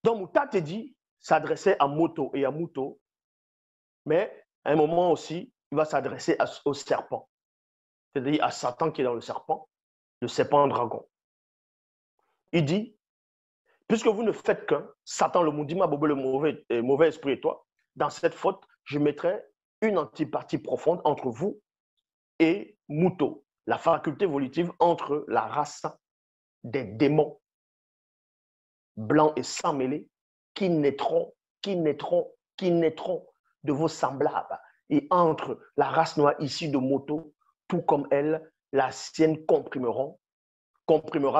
Donc, Moutate dit s'adressait à Moto et à Mouto, mais à un moment aussi, il va s'adresser au serpent, c'est-à-dire à Satan qui est dans le serpent dragon. Il dit, puisque vous ne faites qu'un, Satan, le Moudima, Bobo, le mauvais esprit et toi, dans cette faute, je mettrai une antipathie profonde entre vous et Mouto, la faculté volitive entre la race des démons blancs et sans mêlés qui naîtront de vos semblables et entre la race noire issue de Moto, tout comme elle, la sienne comprimera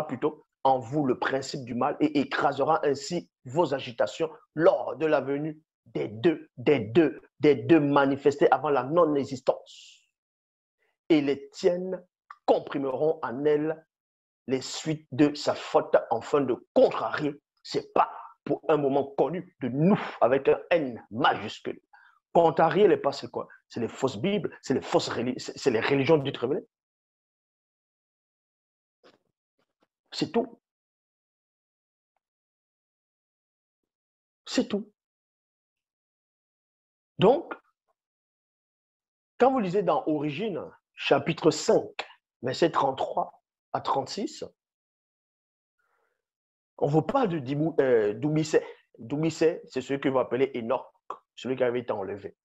plutôt en vous le principe du mal et écrasera ainsi vos agitations lors de la venue des deux manifestés avant la non-existence. Et les tiennes comprimeront en elle les suites de sa faute afin de contrarier ses pas pour un moment connu de nous avec un N majuscule. Contrarier les pas, c'est quoi? C'est les fausses Bibles, c'est les religions dites révélées. C'est tout. C'est tout. Donc, quand vous lisez dans Origine, chapitre 5, versets 33 à 36, on vous parle de Doumisset. Doumisset, c'est celui que vous appelez Enoch, celui qui avait été enlevé.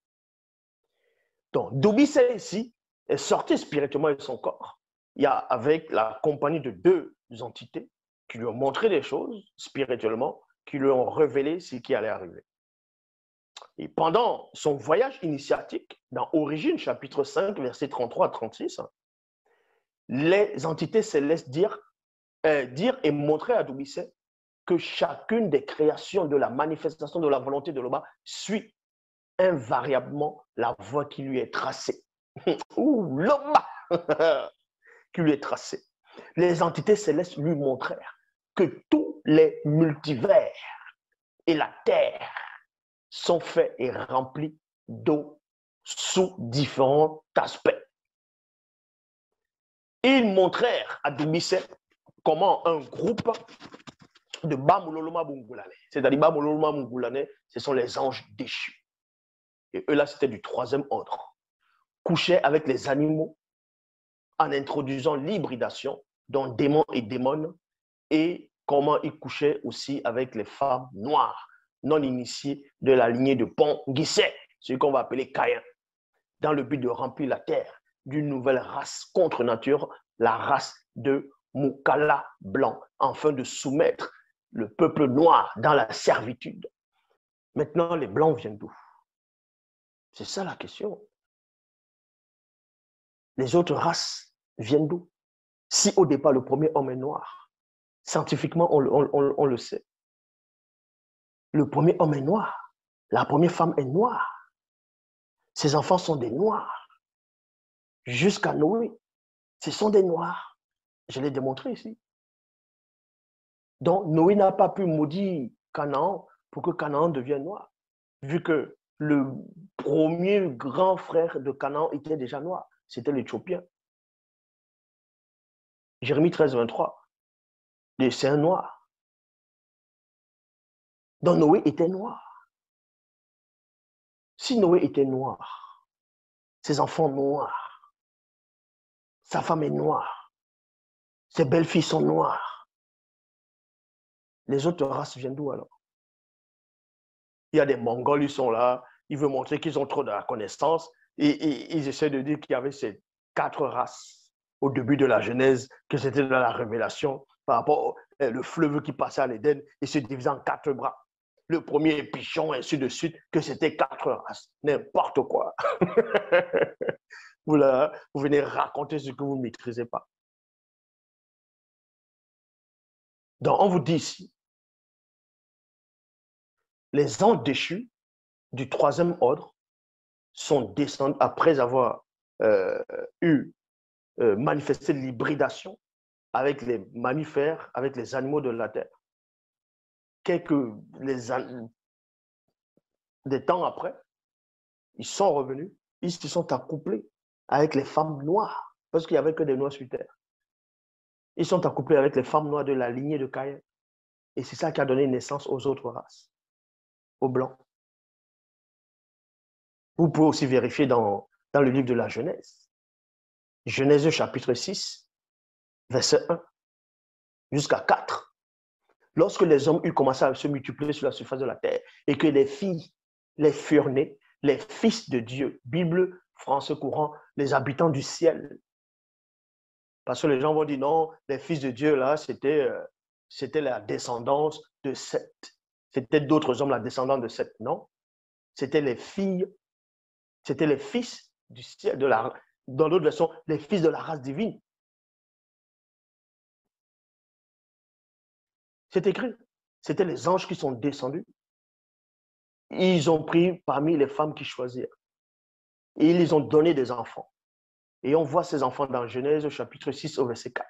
Donc, Doumisset ici est sorti spirituellement de son corps. Il y a avec la compagnie de deux entités qui lui ont montré des choses spirituellement, qui lui ont révélé ce qui allait arriver. Et pendant son voyage initiatique, dans Origine, chapitre 5, versets 33 à 36, les entités célestes dire et montrer à Doumisset que chacune des créations de la manifestation de la volonté de l'Oba suit invariablement la voie qui lui est tracée. Ouh, l'Oba qui lui est tracée. Les entités célestes lui montrèrent que tous les multivers et la Terre sont faits et remplis d'eau sous différents aspects. Ils montrèrent à Doumisset comment un groupe de Bamuloloma Bungulane, c'est-à-dire Bamuloloma Bungulane, ce sont les anges déchus. Et eux là, c'était du troisième ordre. Couchaient avec les animaux en introduisant l'hybridation, dont démons et démones, et comment ils couchaient aussi avec les femmes noires, non initiées de la lignée de Pont-Guisset, ce qu'on va appeler Caïn, dans le but de remplir la terre d'une nouvelle race contre nature, la race de Moukala blanc, afin de soumettre le peuple noir dans la servitude. Maintenant, les blancs viennent d'où? C'est ça la question. Les autres races viennent d'où? Si au départ, le premier homme est noir, scientifiquement, on le sait. Le premier homme est noir. La première femme est noire. Ses enfants sont des noirs. Jusqu'à Noé, ce sont des noirs. Je l'ai démontré ici. Donc, Noé n'a pas pu maudire Canaan pour que Canaan devienne noir, vu que le premier grand frère de Canaan était déjà noir. C'était l'Éthiopien. Jérémie 13, 23. C'est un noir. Donc, Noé était noir. Si Noé était noir, ses enfants noirs, sa femme est noire, ses belles-filles sont noires, les autres races viennent d'où alors? Il y a des Mongols, ils sont là, ils veulent montrer qu'ils ont trop de la connaissance et ils essaient de dire qu'il y avait ces 4 races au début de la Genèse, que c'était dans la révélation par rapport au fleuve qui passait à l'Éden et se divisait en 4 bras. Le premier est Pichon, ainsi de suite, que c'était 4 races. N'importe quoi. Vous venez raconter ce que vous ne maîtrisez pas. Donc, on vous dit ici, les anges déchus du troisième ordre sont descendus après avoir manifesté l'hybridation avec les mammifères, avec les animaux de la terre. Des temps après, ils sont revenus, ils se sont accouplés avec les femmes noires, parce qu'il n'y avait que des noirs sur terre. Ils sont accouplés avec les femmes noires de la lignée de Caïn. Et c'est ça qui a donné naissance aux autres races, aux Blancs. Vous pouvez aussi vérifier dans le livre de la Genèse. Genèse chapitre 6, verset 1 jusqu'à 4. Lorsque les hommes eurent commencé à se multiplier sur la surface de la terre et que les filles les furent nées, les fils de Dieu, Bible, français courant, les habitants du ciel. Parce que les gens vont dire non, les fils de Dieu, là, c'était la descendance de Seth. C'était d'autres hommes, la descendance de Seth, non? C'était les filles, c'était les fils du ciel, dans d'autres versions, les fils de la race divine. C'est écrit. C'était les anges qui sont descendus. Ils ont pris parmi les femmes qui choisirent. Et ils les ont donné des enfants. Et on voit ces enfants dans Genèse chapitre 6 au verset 4.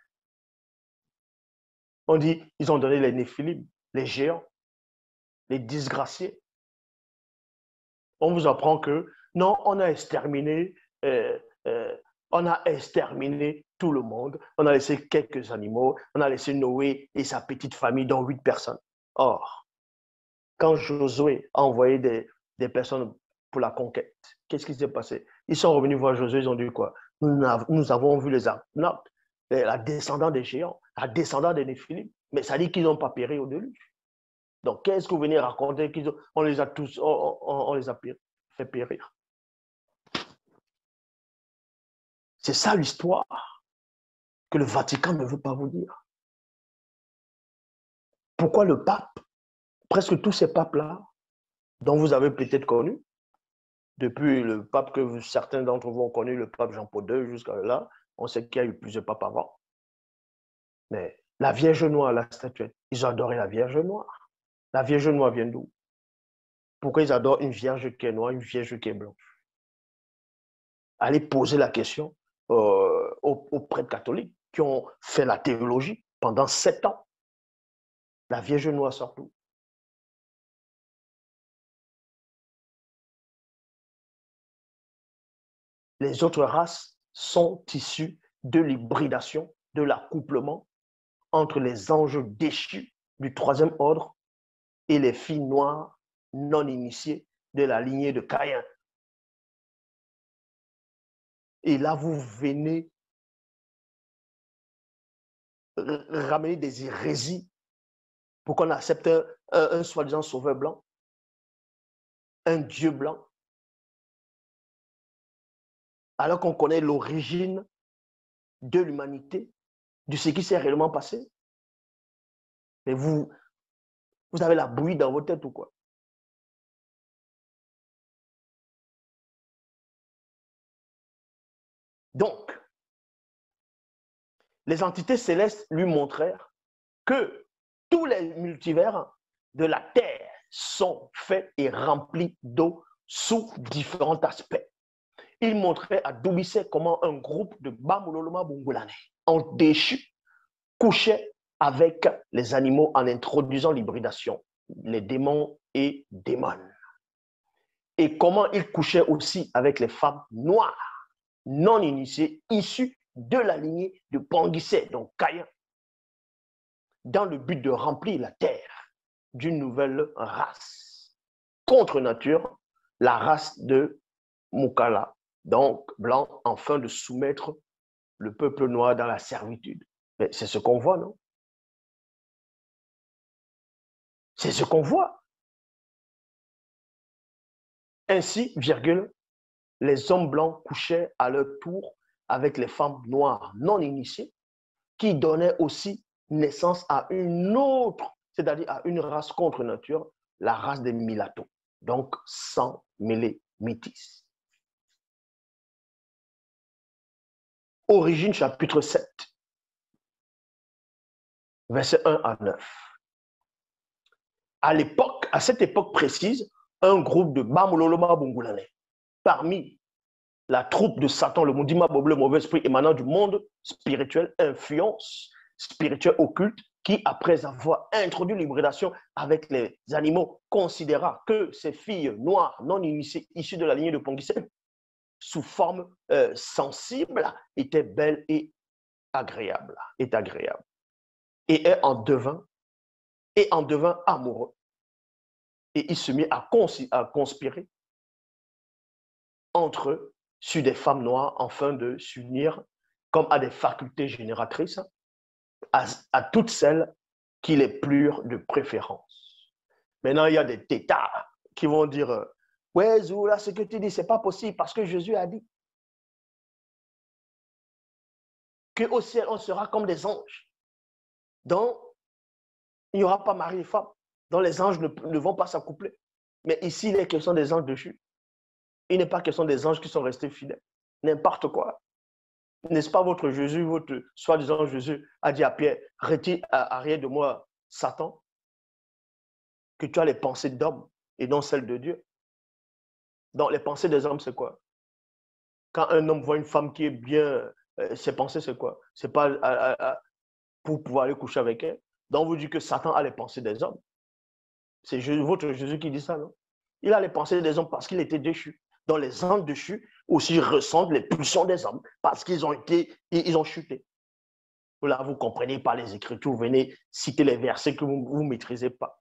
On dit, ils ont donné les Néphilim, les géants, les disgraciés. On vous apprend que non, on a exterminé tout le monde. On a laissé quelques animaux. On a laissé Noé et sa petite famille, dont 8 personnes. Or, quand Josué a envoyé des personnes pour la conquête, qu'est-ce qui s'est passé? Ils sont revenus voir Josué, ils ont dit quoi? Nous avons vu les Argonautes, la descendante des géants, la descendante des Néphilim. Mais ça dit qu'ils n'ont pas péri au déluge. Donc, qu'est-ce que vous venez raconter? On les a tous, on les a fait périr. C'est ça l'histoire que le Vatican ne veut pas vous dire. Pourquoi le pape, presque tous ces papes-là, dont vous avez peut-être connu, depuis le pape que certains d'entre vous ont connu, le pape Jean-Paul II, jusqu'à là, on sait qu'il y a eu plusieurs papes avant. Mais la Vierge Noire, la statuette, ils ont adoré la Vierge Noire. La Vierge Noire vient d'où? Pourquoi ils adorent une Vierge qui est noire, une Vierge qui est blanche? Allez poser la question aux prêtres catholiques qui ont fait la théologie pendant 7 ans. La Vierge Noire sort d'où? Les autres races sont issues de l'hybridation, de l'accouplement entre les anges déchus du troisième ordre et les filles noires non initiées de la lignée de Caïn. Et là, vous venez ramener des hérésies pour qu'on accepte un soi-disant sauveur blanc, un Dieu blanc, alors qu'on connaît l'origine de l'humanité, de ce qui s'est réellement passé. Mais vous avez la bouillie dans vos têtes ou quoi? Donc, les entités célestes lui montrèrent que tous les multivers de la Terre sont faits et remplis d'eau sous différents aspects. Il montrait à Dubicet comment un groupe de Bamuloloma Bungulane, en déchu, couchait avec les animaux en introduisant l'hybridation, les démons et démons. Et comment il couchait aussi avec les femmes noires, non initiées, issues de la lignée de Panguissé, donc Caïn, dans le but de remplir la terre d'une nouvelle race. Contre nature, la race de Mukala, donc blanc, afin de soumettre le peuple noir dans la servitude. Mais c'est ce qu'on voit, non? C'est ce qu'on voit. Ainsi, virgule, les hommes blancs couchaient à leur tour avec les femmes noires non initiées, qui donnaient aussi naissance à une autre, c'est-à-dire à une race contre nature, la race des mulattos, donc sans mêlés métis. Origine chapitre 7, verset 1 à 9. À cette époque précise, un groupe de Bamuloloma Bungulane, parmi la troupe de Satan, le Moudima Boble, le mauvais esprit émanant du monde spirituel, influence spirituelle occulte, qui, après avoir introduit l'hybridation avec les animaux, considéra que ces filles noires non initiées, issues de la lignée de Ponguissé, sous forme sensible, étaient belles et agréables. Et en devint et en devint amoureux. Et il se mit à conspirer entre eux sur des femmes noires afin de s'unir comme à des facultés génératrices à toutes celles qui les plurent de préférence. Maintenant, il y a des têtards qui vont dire ouais, Zoula, ce que tu dis, ce n'est pas possible parce que Jésus a dit qu'au ciel, on sera comme des anges. Donc, il n'y aura pas mari et femme. Donc, les anges ne vont pas s'accoupler. Mais ici, il est question des anges déchus. Il n'est pas question des anges qui sont restés fidèles. N'importe quoi. N'est-ce pas votre Jésus, votre soi-disant Jésus, a dit à Pierre, retire arrière de moi, Satan, que tu as les pensées d'homme et non celles de Dieu. Donc, les pensées des hommes, c'est quoi? Quand un homme voit une femme qui est bien, ses pensées, c'est quoi? C'est pas pour pouvoir aller coucher avec elle. Donc, on vous dit que Satan a les pensées des hommes. C'est votre Jésus qui dit ça, non? Il a les pensées des hommes parce qu'il était déchu. Donc, les anges déchus aussi ressentent les pulsions des hommes parce qu'ils ont chuté. Là, vous comprenez pas les Écritures, vous venez citer les versets que vous ne maîtrisez pas.